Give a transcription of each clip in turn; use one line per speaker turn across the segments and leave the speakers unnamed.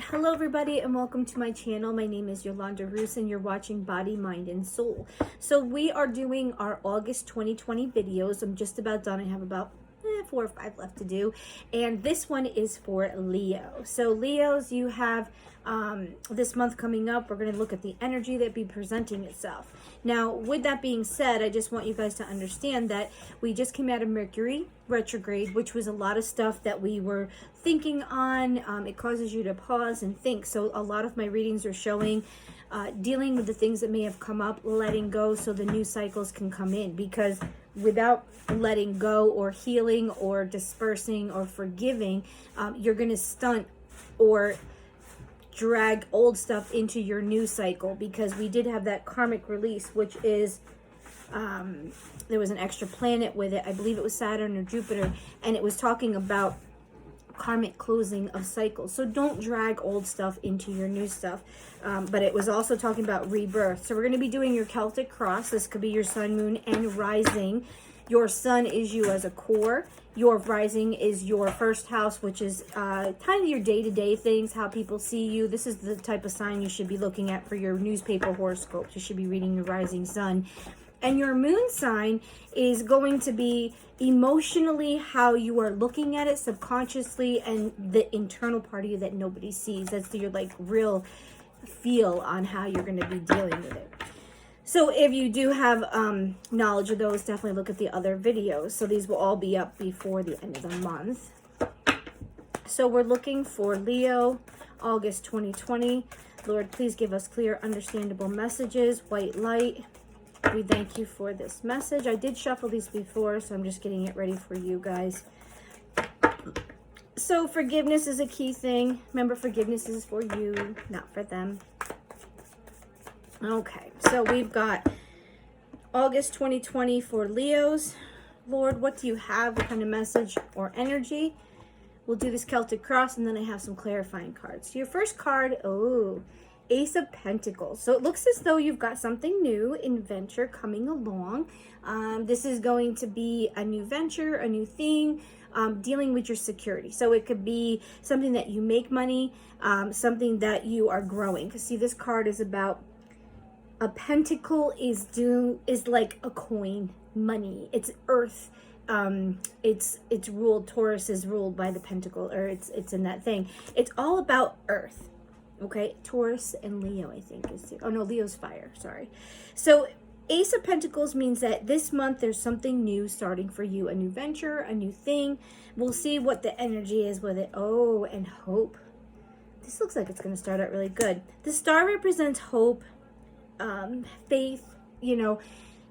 Hello everybody and welcome to my channel. My name is Yolanda Roos and you're watching Body, Mind, and Soul. So we are doing our August 2020 videos. I'm just about done. I have about 4 or 5 left to do. And this one is for Leo. So Leos, you have this month coming up. We're going to look at the energy that be presenting itself. Now, with that being said, I just want you guys to understand that we just came out of Mercury retrograde, which was a lot of stuff that we were thinking on. It causes you to pause and think. So a lot of my readings are showing dealing with the things that may have come up, letting go so the new cycles can come in, because without letting go or healing or dispersing or forgiving, you're going to stunt or drag old stuff into your new cycle, because we did have that karmic release, which is there was an extra planet with it. I believe it was Saturn or Jupiter, and it was talking about karmic closing of cycles. So don't drag old stuff into your new stuff. But it was also talking about rebirth. So we're going to be doing your Celtic cross. This could be your sun, moon, and rising. Your sun is you as a core. Your rising is your first house, which is kind of your day-to-day things, how people see you. This is the type of sign you should be looking at for your newspaper horoscopes. You should be reading your rising sun. And your moon sign is going to be emotionally how you are looking at it subconsciously, and the internal part of you that nobody sees. That's your like real feel on how you're going to be dealing with it. So if you do have knowledge of those, definitely look at the other videos. So these will all be up before the end of the month. So we're looking for Leo, August 2020. Lord, please give us clear, understandable messages, white light. We thank you for this message. I did shuffle these before, so I'm just getting it ready for you guys. So forgiveness is a key thing. Remember, forgiveness is for you, not for them. Okay, so we've got August 2020 for Leos. Lord, what do you have? What kind of message or energy? We'll do this Celtic cross, and then I have some clarifying cards. So your first card, Ace of Pentacles. So it looks as though you've got something new in venture coming along. This is going to be a new venture, a new thing, dealing with your security. So it could be something that you make money, something that you are growing. Because see, this card is about a pentacle is like a coin, money. It's earth. It's ruled. Taurus is ruled by the pentacle, or it's in that thing. It's all about earth. Okay, Taurus and Leo, I think is. Oh no, Leo's fire. Sorry. So Ace of Pentacles means that this month there's something new starting for you, a new venture, a new thing. We'll see what the energy is with it. Oh, and hope. This looks like it's going to start out really good. The star represents hope, faith,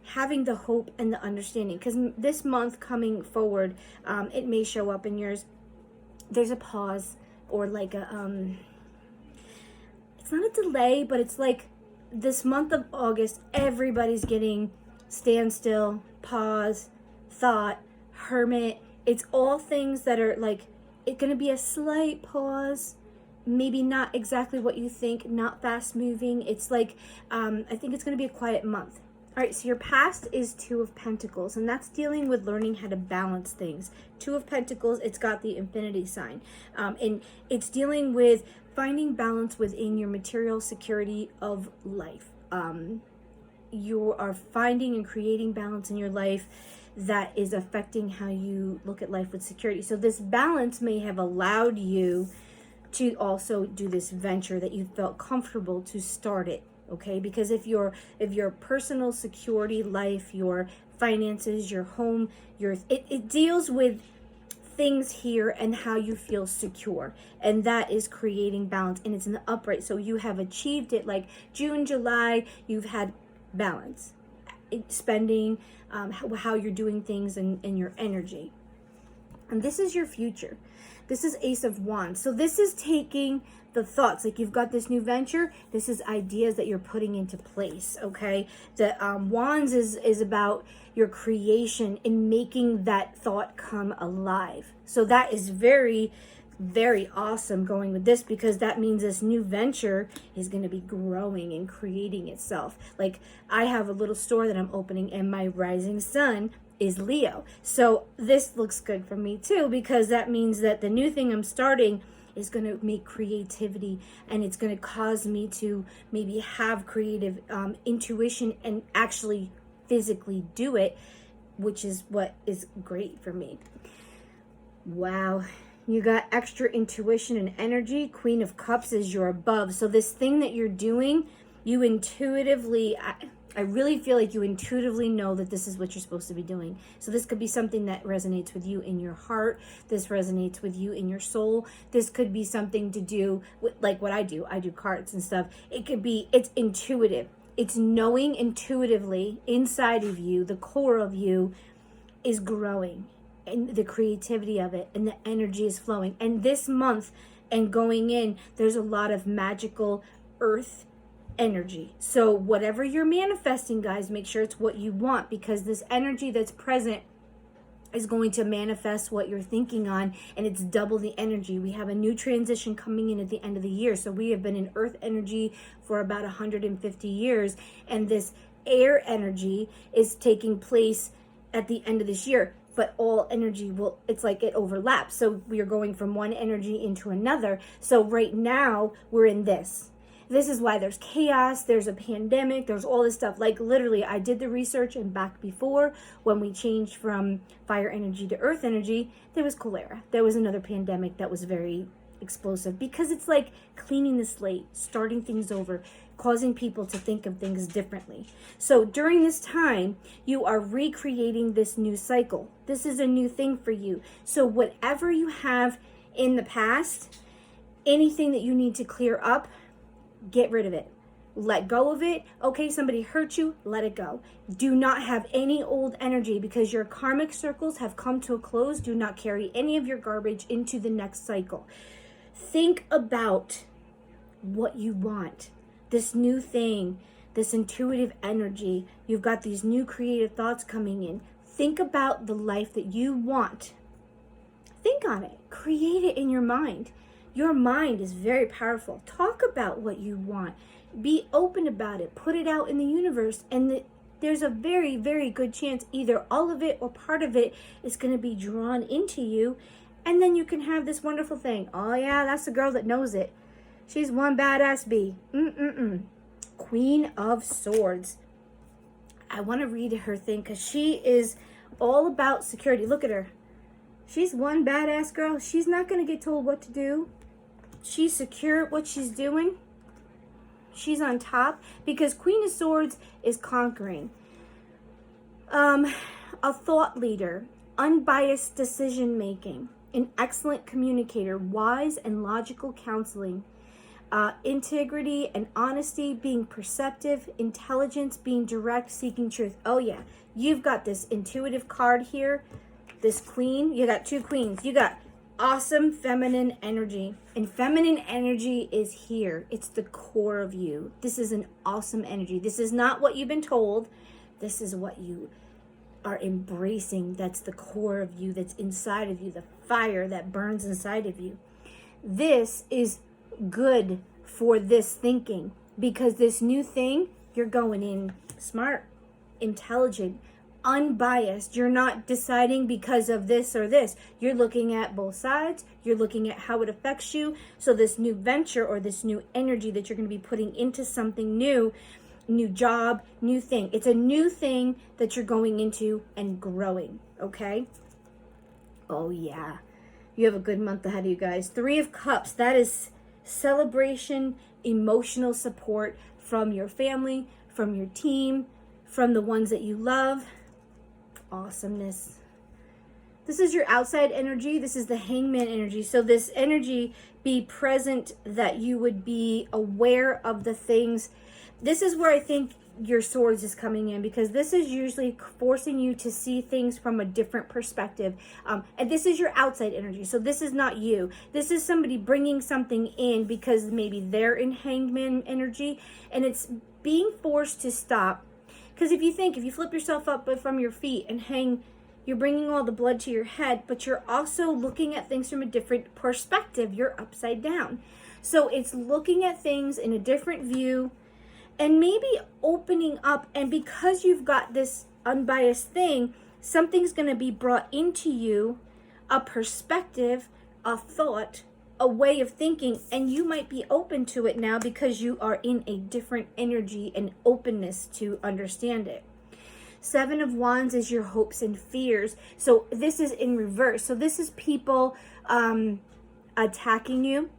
having the hope and the understanding, because this month coming forward, it may show up in yours. There's a pause, or like a it's not a delay, but it's like this month of August, everybody's getting standstill, pause, thought, hermit. It's all things that are like, it's going to be a slight pause, maybe not exactly what you think, not fast moving. It's like, I think it's going to be a quiet month. All right, so your past is Two of Pentacles, and that's dealing with learning how to balance things. Two of Pentacles, it's got the infinity sign, and it's dealing with finding balance within your material security of life. You are finding and creating balance in your life that is affecting how you look at life with security. So this balance may have allowed you to also do this venture that you felt comfortable to start it. Okay, because if your personal security life, your finances, your home, it deals with things here and how you feel secure, and that is creating balance, and it's in the upright. So you have achieved it. Like June, July, you've had balance, spending, how you're doing things, and your energy. And this is your future. This is Ace of Wands. So this is taking the thoughts, like you've got this new venture. This is ideas that you're putting into place, okay? The Wands is about your creation and making that thought come alive. So that is very, very awesome going with this, because that means this new venture is going to be growing and creating itself. Like I have a little store that I'm opening, and my rising sun is Leo. So this looks good for me too, because that means that the new thing I'm starting is going to make creativity, and it's going to cause me to maybe have creative intuition and actually physically do it, which is what is great for me. Wow. You got extra intuition and energy. Queen of Cups is your above. So this thing that you're doing, you intuitively, I really feel like you intuitively know that this is what you're supposed to be doing. So this could be something that resonates with you in your heart. This resonates with you in your soul. This could be something to do with, like what I do. I do cards and stuff. It could be, it's intuitive. It's knowing intuitively inside of you, the core of you is growing, and the creativity of it and the energy is flowing. And this month and going in, there's a lot of magical earth energy. So whatever you're manifesting, guys, make sure it's what you want, because this energy that's present is going to manifest what you're thinking on, and it's double the energy. We have a new transition coming in at the end of the year. So we have been in earth energy for about 150 years, and this air energy is taking place at the end of this year. But all energy will, it's like it overlaps. So we are going from one energy into another. So right now we're in this. This is why there's chaos, there's a pandemic, there's all this stuff. Like literally, I did the research, and back before when we changed from fire energy to earth energy, there was cholera. There was another pandemic that was very explosive, because it's like cleaning the slate, starting things over, causing people to think of things differently. So during this time, you are recreating this new cycle. This is a new thing for you. So whatever you have in the past, anything that you need to clear up, get rid of it. Let go of it. Okay, somebody hurt you, let it go. Do not have any old energy, because your karmic circles have come to a close. Do not carry any of your garbage into the next cycle. Think about what you want. This new thing, this intuitive energy. You've got these new creative thoughts coming in. Think about the life that you want. Think on it. Create it in your mind. Your mind is very powerful. Talk about what you want. Be open about it. Put it out in the universe. And there's a very, very good chance either all of it or part of it is going to be drawn into you. And then you can have this wonderful thing. Oh yeah, that's the girl that knows it. She's one badass bee. Queen of Swords. I want to read her thing, because she is all about security. Look at her. She's one badass girl. She's not going to get told what to do. She's secure at what she's doing. She's on top, because Queen of Swords is conquering. A thought leader, unbiased decision making, an excellent communicator, wise and logical counseling, integrity and honesty, being perceptive, intelligence, being direct, seeking truth. Oh yeah, you've got this intuitive card here, this queen. You got two queens. You got awesome feminine energy, and feminine energy is here. It's the core of you. This is an awesome energy. This is not what you've been told. This is what you are embracing. That's the core of you, that's inside of you, the fire that burns inside of you. This is good for this thinking, because this new thing, you're going in smart, intelligent, unbiased. You're not deciding because of this or this. You're looking at both sides. You're looking at how it affects you. So this new venture, or this new energy that you're going to be putting into something new job, new thing. It's a new thing that you're going into and growing, okay? Oh yeah. You have a good month ahead of you guys. 3 of Cups, that is celebration, emotional support from your family, from your team, from the ones that you love. Awesomeness. This is your outside energy. This is the Hangman energy. So this energy, be present, that you would be aware of the things. This is where I think your Swords is coming in, because this is usually forcing you to see things from a different perspective. And this is your outside energy. So this is not you. This is somebody bringing something in because maybe they're in Hangman energy, and it's being forced to stop. Because if you flip yourself up from your feet and hang, you're bringing all the blood to your head, but you're also looking at things from a different perspective. You're upside down. So it's looking at things in a different view, and maybe opening up. And because you've got this unbiased thing, something's going to be brought into you, a perspective, a thought a way of thinking, and you might be open to it now because you are in a different energy and openness to understand it. Seven of Wands is your hopes and fears. So this is in reverse. So this is people attacking you,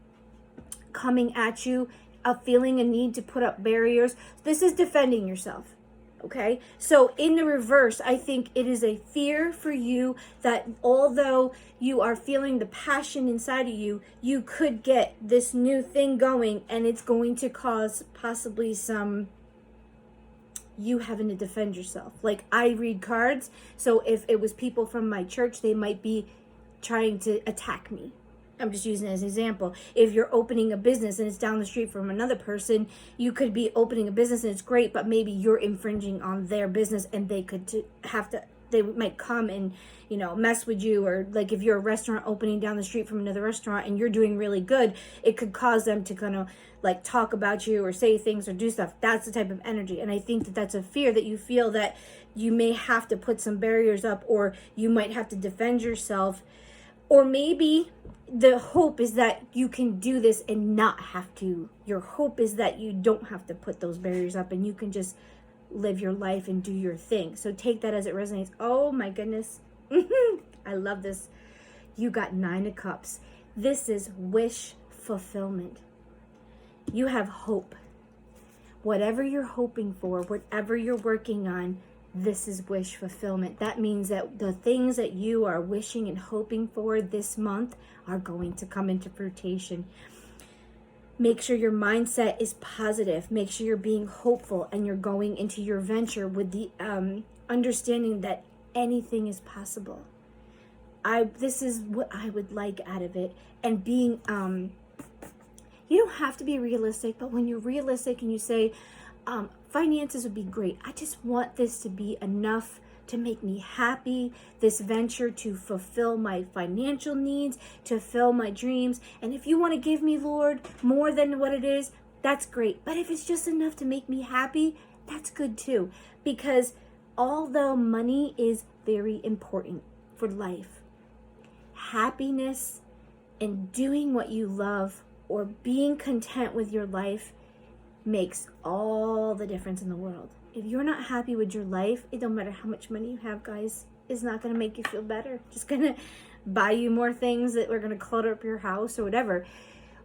coming at you, feeling a need to put up barriers. This is defending yourself. Okay, so in the reverse, I think it is a fear for you that although you are feeling the passion inside of you, you could get this new thing going, and it's going to cause possibly some you having to defend yourself. Like, I read cards, so if it was people from my church, they might be trying to attack me. I'm just using it as an example. If you're opening a business and it's down the street from another person, you could be opening a business and it's great, but maybe you're infringing on their business, and they could they might come and, you know, mess with you. Or like if you're a restaurant opening down the street from another restaurant and you're doing really good, it could cause them to kind of like talk about you or say things or do stuff. That's the type of energy. And I think that that's a fear that you feel, that you may have to put some barriers up, or you might have to defend yourself. Or maybe the hope is that you can do this and not have to. Your hope is that you don't have to put those barriers up and you can just live your life and do your thing. So take that as it resonates. Oh my goodness. I love this. You got 9 of Cups. This is wish fulfillment. You have hope. Whatever you're hoping for, whatever you're working on, this is wish fulfillment. That means that the things that you are wishing and hoping for this month are going to come into fruition. Make sure your mindset is positive. Make sure you're being hopeful and you're going into your venture with the understanding that anything is possible. This is what I would like out of it. And being, you don't have to be realistic, but when you're realistic and you say, finances would be great. I just want this to be enough to make me happy, this venture to fulfill my financial needs, to fill my dreams. And if you want to give me, Lord, more than what it is, that's great. But if it's just enough to make me happy, that's good too. Because although money is very important for life, happiness and doing what you love or being content with your life makes all the difference in the world. If you're not happy with your life, it don't matter how much money you have, guys. It's not going to make you feel better. Just going to buy you more things that are going to clutter up your house or whatever.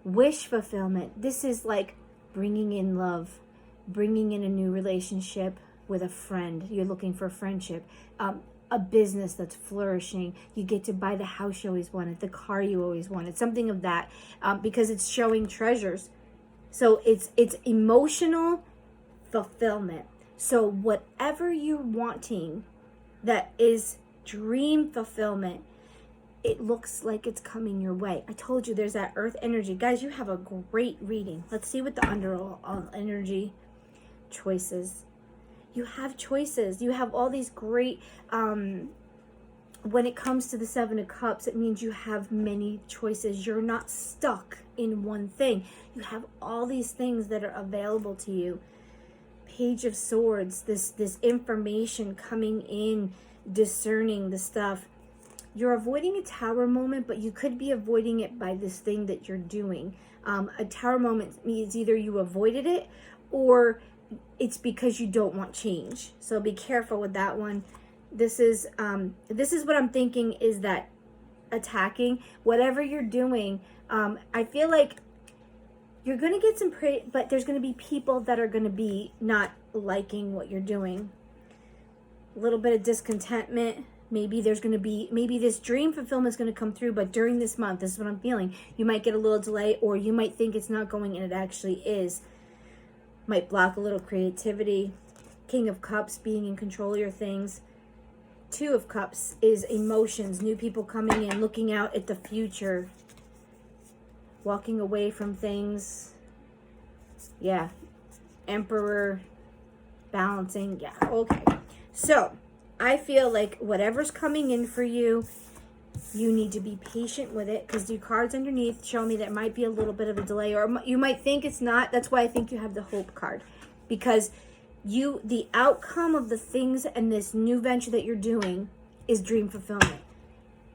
Wish fulfillment. This is like bringing in love, bringing in a new relationship with a friend. You're looking for friendship. A business that's flourishing. You get to buy the house you always wanted, the car you always wanted, something of that, because it's showing treasures. So it's emotional fulfillment. So whatever you're wanting that is dream fulfillment, it looks like it's coming your way. I told you there's that earth energy. Guys, you have a great reading. Let's see what the underall energy choices. You have choices. You have all these great, when it comes to the 7 of Cups, it means you have many choices. You're not stuck in one thing. You have all these things that are available to you. Page of Swords, this information coming in, discerning the stuff. You're avoiding a tower moment, but you could be avoiding it by this thing that you're doing. A tower moment means either you avoided it or it's because you don't want change. So be careful with that one. This is what I'm thinking, is that attacking whatever you're doing. I feel like you're going to get some praise, but there's going to be people that are going to be not liking what you're doing. A little bit of discontentment. Maybe there's going to be, maybe this dream fulfillment is going to come through, but during this month, this is what I'm feeling. You might get a little delay, or you might think it's not going and it actually is. Might block a little creativity. King of Cups, being in control of your things. 2 of Cups is emotions, new people coming in, looking out at the future. Walking away from things. Yeah. Emperor. Balancing. Yeah. Okay. So, I feel like whatever's coming in for you, you need to be patient with it, because the cards underneath show me that it might be a little bit of a delay, or you might think it's not. That's why I think you have the Hope card, because the outcome of the things and this new venture that you're doing is dream fulfillment.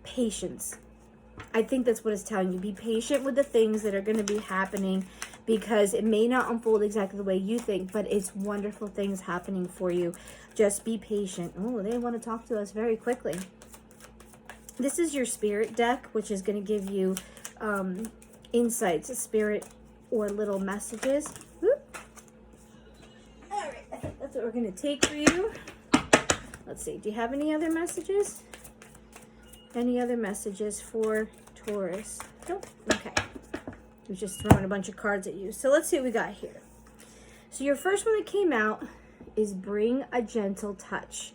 Patience. I think that's what it's telling you. Be patient with the things that are going to be happening, because it may not unfold exactly the way you think, but it's wonderful things happening for you. Just be patient. Oh, they want to talk to us very quickly. This is your spirit deck, which is going to give you insights, spirit, or little messages. Whoop. All right, I think that's what we're going to take for you. Let's see. Do you have any other messages? Any other messages for Taurus? Nope. Okay. We're just throwing a bunch of cards at you. So let's see what we got here. So your first one that came out is bring a gentle touch.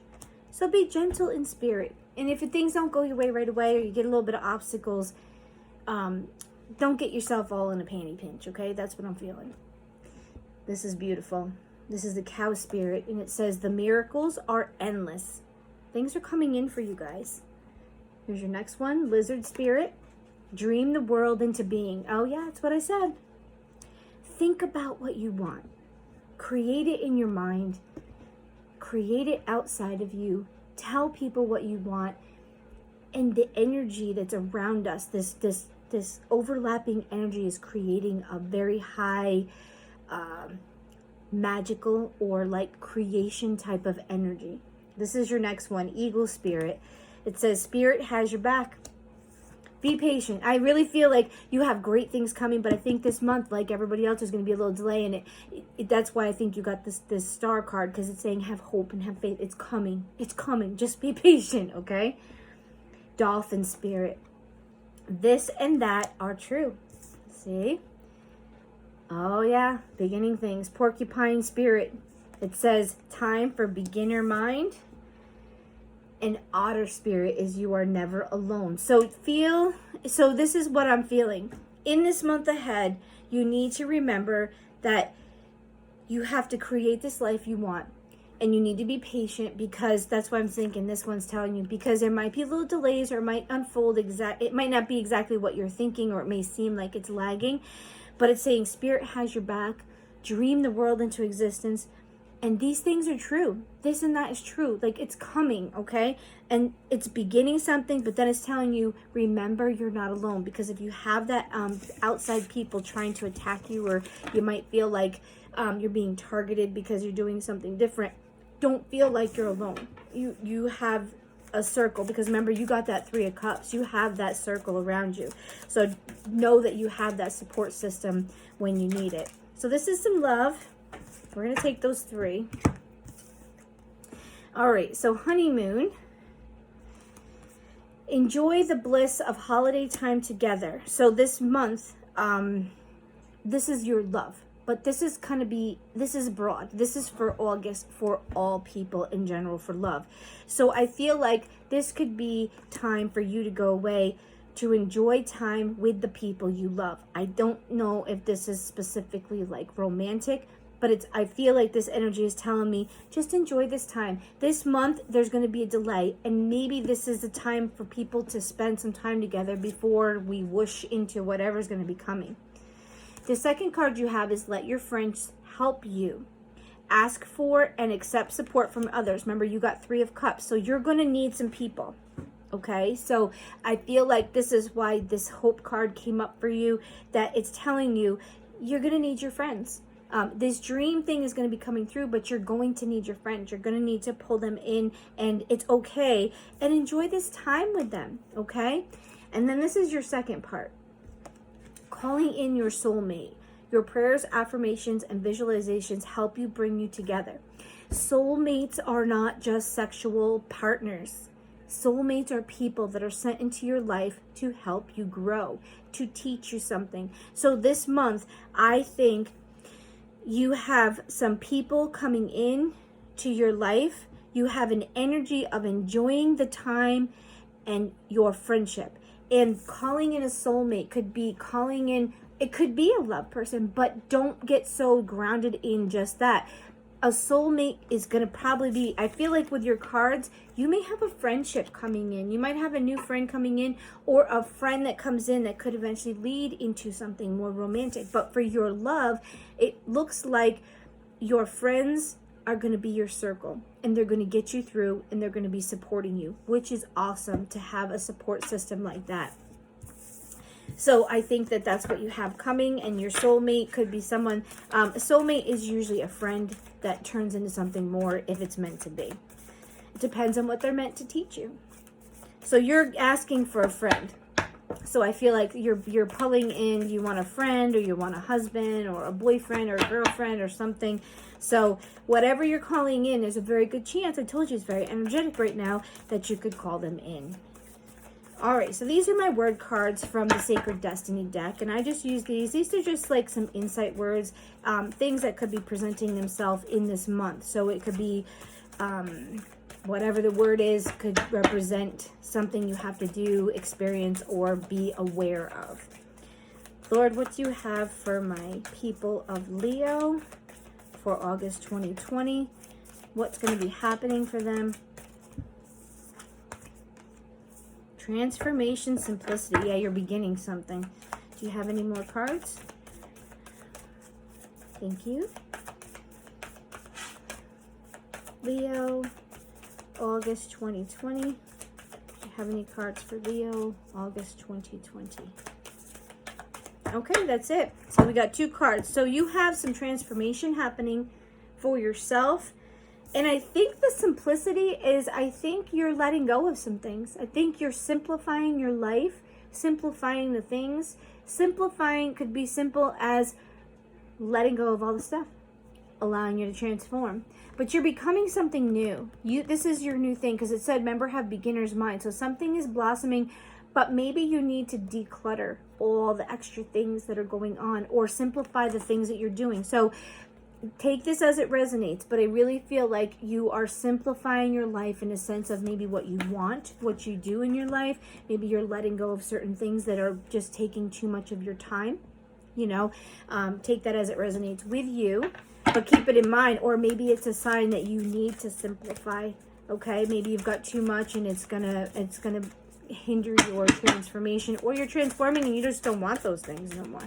So be gentle in spirit. And if things don't go your way right away, or you get a little bit of obstacles, don't get yourself all in a panty pinch, okay? That's what I'm feeling. This is beautiful. This is the cow spirit, and it says the miracles are endless. Things are coming in for you guys. Here's your next one, lizard spirit. Dream the world into being. Oh yeah, that's what I said. Think about what you want. Create it in your mind. Create it outside of you. Tell people what you want. And the energy that's around us, this overlapping energy, is creating a very high magical or like creation type of energy. This is your next one, eagle spirit. It says spirit has your back. Be patient. I really feel like you have great things coming, but I think this month, like everybody else, there's going to be a little delay in it. That's why I think you got this star card, because it's saying have hope and have faith. It's coming. It's coming. Just be patient, okay? Dolphin spirit. This and that are true. See? Oh, yeah. Beginning things. Porcupine spirit. It says time for beginner mind. And otter spirit is you are never alone. So this is what I'm feeling. In this month ahead, you need to remember that you have to create this life you want. And you need to be patient, because that's what I'm thinking this one's telling you. Because there might be little delays, or it might unfold it might not be exactly what you're thinking, or it may seem like it's lagging. But it's saying spirit has your back. Dream the world into existence. And these things are true. This and that is true. Like, it's coming, okay? And it's beginning something, but then it's telling you, remember, you're not alone. Because if you have that outside people trying to attack you, or you might feel like you're being targeted because you're doing something different, don't feel like you're alone. You have a circle, because remember, you got that 3 of Cups. You have that circle around you. So know that you have that support system when you need it. So this is some love. We're going to take those 3. All right, so honeymoon. Enjoy the bliss of holiday time together. So this month, this is your love. But this is this is broad. This is for August, for all people in general, for love. So I feel like this could be time for you to go away to enjoy time with the people you love. I don't know if this is specifically like romantic, but I feel like this energy is telling me, just enjoy this time. This month, there's going to be a delay, and maybe this is the time for people to spend some time together before we whoosh into whatever's going to be coming. The second card you have is let your friends help you. Ask for and accept support from others. Remember, you got 3 of Cups, so you're going to need some people. Okay, so I feel like this is why this hope card came up for you, that it's telling you you're going to need your friends. This dream thing is going to be coming through, but you're going to need your friends. You're going to need to pull them in, and it's okay. And enjoy this time with them, okay? And then this is your second part. Calling in your soulmate. Your prayers, affirmations, and visualizations help you bring you together. Soulmates are not just sexual partners. Soulmates are people that are sent into your life to help you grow, to teach you something. So this month, I think you have some people coming in to your life. You have an energy of enjoying the time and your friendship. And calling in a soulmate could be calling in, it could be a love person, but don't get so grounded in just that. A soulmate is going to probably be, I feel like with your cards, you may have a friendship coming in. You might have a new friend coming in, or a friend that comes in that could eventually lead into something more romantic. But for your love, it looks like your friends are going to be your circle, and they're going to get you through, and they're going to be supporting you, which is awesome to have a support system like that. So I think that that's what you have coming, and your soulmate could be someone, a soulmate is usually a friend that turns into something more if it's meant to be. It depends on what they're meant to teach you. So you're asking for a friend. So I feel like you're pulling in, you want a friend, or you want a husband, or a boyfriend, or a girlfriend, or something. So whatever you're calling in, there's a very good chance, I told you it's very energetic right now, that you could call them in. All right, so these are my word cards from the Sacred Destiny deck, and I just use these. These are just like some insight words, things that could be presenting themselves in this month. So it could be whatever the word is, could represent something you have to do, experience, or be aware of. Lord, what do you have for my people of Leo for August 2020? What's going to be happening for them? Transformation, simplicity. Yeah, you're beginning something. Do you have any more cards? Thank you. Leo, August 2020. Do you have any cards for Leo, August 2020? Okay, that's it. So we got 2 cards. So you have some transformation happening for yourself. And I think the simplicity is, I think you're letting go of some things. I think you're simplifying your life, simplifying the things. Simplifying could be simple as letting go of all the stuff, allowing you to transform. But you're becoming something new. This is your new thing, because it said, remember, have beginner's mind. So something is blossoming, but maybe you need to declutter all the extra things that are going on, or simplify the things that you're doing. So take this as it resonates, but I really feel like you are simplifying your life in a sense of maybe what you want, what you do in your life. Maybe you're letting go of certain things that are just taking too much of your time. You know, take that as it resonates with you, but keep it in mind. Or maybe it's a sign that you need to simplify. Okay, maybe you've got too much and it's gonna hinder your transformation, or you're transforming and you just don't want those things no more.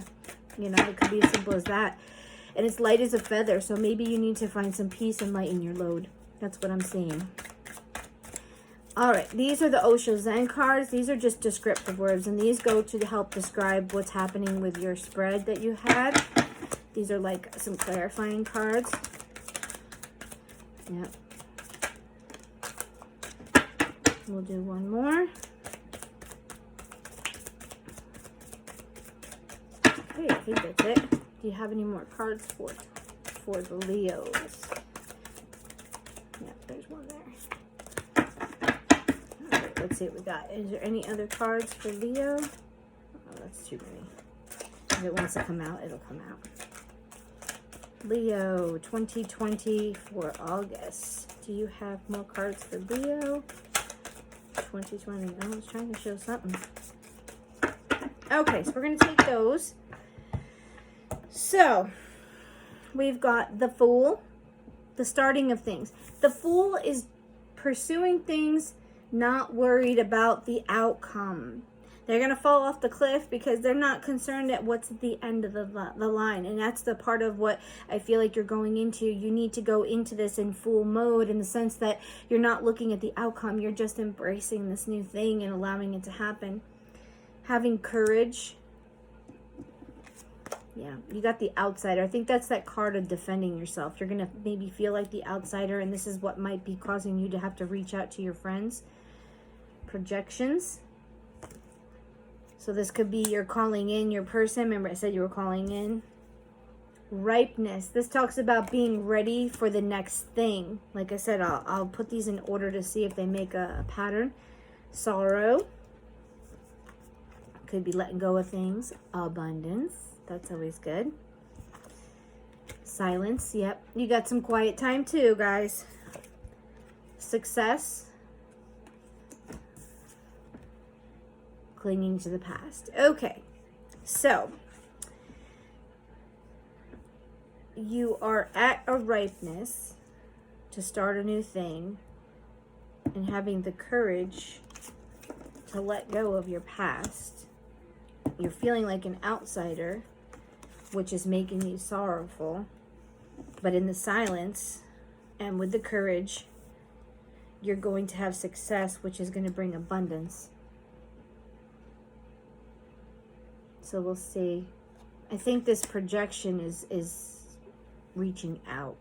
You know, it could be as simple as that. And it's light as a feather, so maybe you need to find some peace and lighten your load. That's what I'm seeing. All right, these are the Osho Zen cards. These are just descriptive words, and these go to help describe what's happening with your spread that you had. These are like some clarifying cards. Yep. We'll do one more. Okay, I think that's it. Do you have any more cards for the Leos? Yeah, there's one there. All right, let's see what we got. Is there any other cards for Leo? Oh, that's too many. If it wants to come out, it'll come out. Leo 2020 for August. Do you have more cards for Leo 2020? I was trying to show something. Okay, so we're going to take those. So, we've got the Fool, the starting of things. The Fool is pursuing things, not worried about the outcome. They're going to fall off the cliff because they're not concerned at what's at the end of the line. And that's the part of what I feel like you're going into. You need to go into this in Fool mode, in the sense that you're not looking at the outcome. You're just embracing this new thing and allowing it to happen. Having courage. Yeah, you got the outsider. I think that's that card of defending yourself. You're going to maybe feel like the outsider, and this is what might be causing you to have to reach out to your friends. Projections. So this could be you're calling in your person. Remember I said you were calling in. Ripeness. This talks about being ready for the next thing. Like I said, I'll put these in order to see if they make a pattern. Sorrow. Could be letting go of things. Abundance. That's always good. Silence. Yep. You got some quiet time too, guys. Success. Clinging to the past. Okay. So, you are at a ripeness to start a new thing, and having the courage to let go of your past. You're feeling like an outsider, which is making you sorrowful. But in the silence and with the courage, you're going to have success, which is going to bring abundance. So we'll see. I think this projection is reaching out.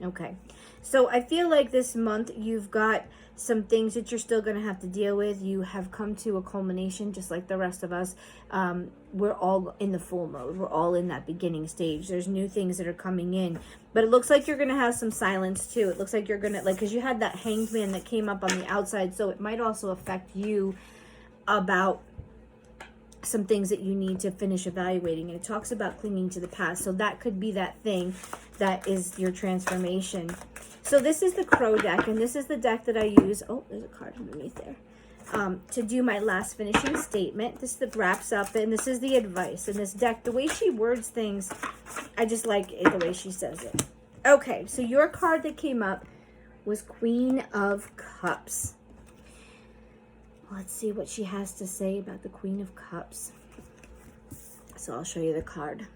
Okay. So I feel like this month you've got some things that you're still going to have to deal with. You have come to a culmination, just like the rest of us. We're all in the full mode. We're all in that beginning stage. There's new things that are coming in. But it looks like you're going to have some silence too. It looks like you're going to, like, because you had that Hanged Man that came up on the outside. So it might also affect you about some things that you need to finish evaluating. And it talks about clinging to the past. So that could be that thing that is your transformation. So this is the Crow deck, and this is the deck that I use. Oh, there's a card underneath there. To do my last finishing statement. This that wraps up, and this is the advice. And this deck, the way she words things, I just like it, the way she says it. Okay, so your card that came up was Queen of Cups. Let's see what she has to say about the Queen of Cups. So I'll show you the card.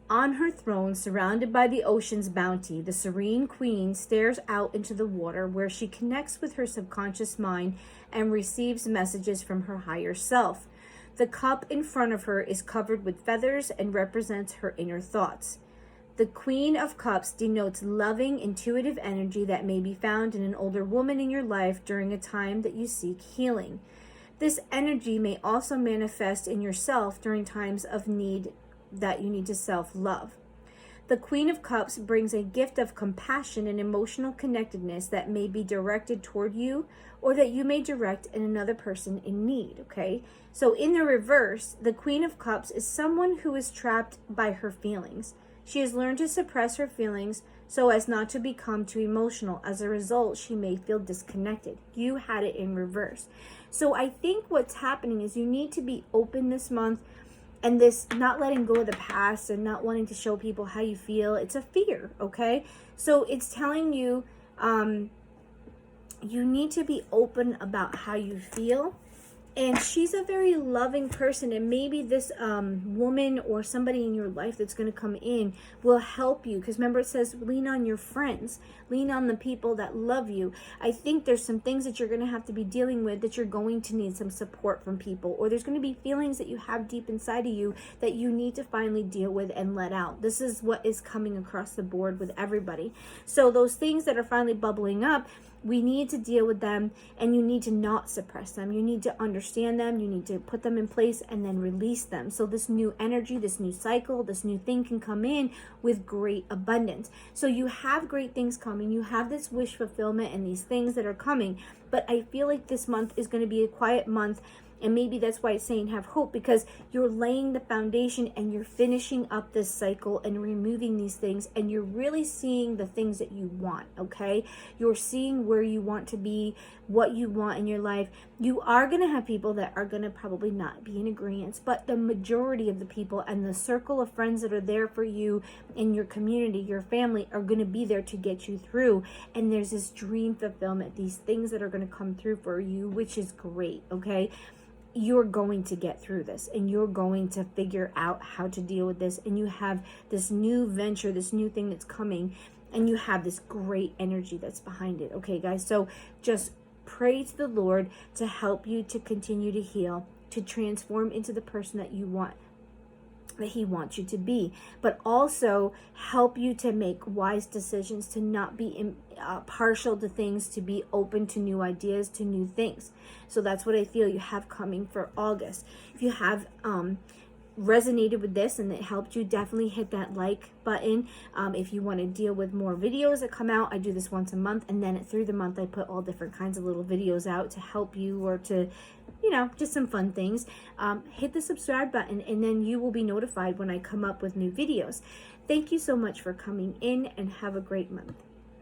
On her throne, surrounded by the ocean's bounty, the serene queen stares out into the water where she connects with her subconscious mind and receives messages from her higher self. The cup in front of her is covered with feathers and represents her inner thoughts. The Queen of Cups denotes loving, intuitive energy that may be found in an older woman in your life during a time that you seek healing. This energy may also manifest in yourself during times of need that you need to self-love. The Queen of Cups brings a gift of compassion and emotional connectedness that may be directed toward you or that you may direct in another person in need, okay? So in the reverse, the Queen of Cups is someone who is trapped by her feelings. She has learned to suppress her feelings so as not to become too emotional. As a result, she may feel disconnected. You had it in reverse. So I think what's happening is you need to be open this month. And this not letting go of the past and not wanting to show people how you feel, it's a fear, okay? So it's telling you you need to be open about how you feel. And she's a very loving person, and maybe this woman or somebody in your life that's going to come in will help you. Because remember, it says lean on your friends, lean on the people that love you. I think there's some things that you're going to have to be dealing with that you're going to need some support from people, or there's going to be feelings that you have deep inside of you that you need to finally deal with and let out. This is what is coming across the board with everybody. So those things that are finally bubbling up, we need to deal with them, and you need to not suppress them. You need to understand them. You need to put them in place and then release them. So this new energy, this new cycle, this new thing can come in with great abundance. So you have great things coming. You have this wish fulfillment and these things that are coming. But I feel like this month is going to be a quiet month. And maybe that's why it's saying have hope, because you're laying the foundation and you're finishing up this cycle and removing these things, and you're really seeing the things that you want, okay? You're seeing where you want to be, what you want in your life. You are going to have people that are going to probably not be in agreement, but the majority of the people and the circle of friends that are there for you in your community, your family, are going to be there to get you through. And there's this dream fulfillment, these things that are going to come through for you, which is great, okay? You're going to get through this, and you're going to figure out how to deal with this. And you have this new venture, this new thing that's coming, and you have this great energy that's behind it. Okay, guys, so just pray to the Lord to help you to continue to heal, to transform into the person that you want, that he wants you to be, but also help you to make wise decisions, to not be partial to things, to be open to new ideas, to new things. So that's what I feel you have coming for August. If you have resonated with this and it helped you, definitely hit that like button. If you want to deal with more videos that come out, I do this once a month, and then through the month I put all different kinds of little videos out to help you, or to, you know, just some fun things. Hit the subscribe button, and then you will be notified when I come up with new videos. Thank you so much for coming in, and have a great month.